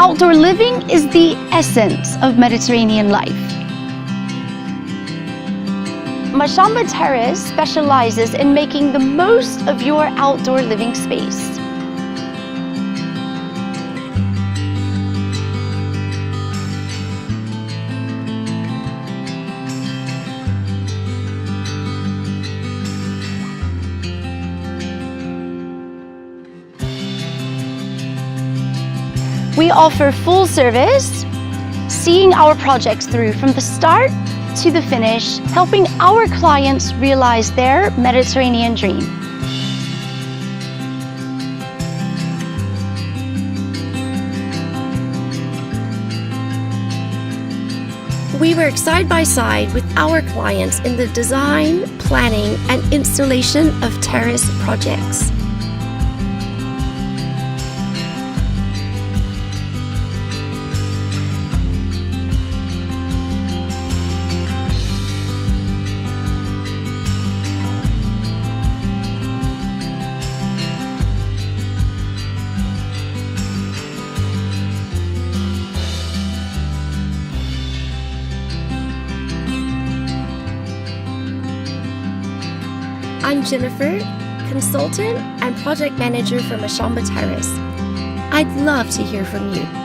outdoor living is the essence of Mediterranean life. Mashamba Terrace specializes in making the most of your outdoor living space. We offer full service, seeing our projects through from the start to the finish, helping our clients realize their Mediterranean dream. We work side by side with our clients in the design, planning, and installation of terrace projects. I'm Jennifer, consultant and project manager for Mashamba Terrace. I'd love to hear from you.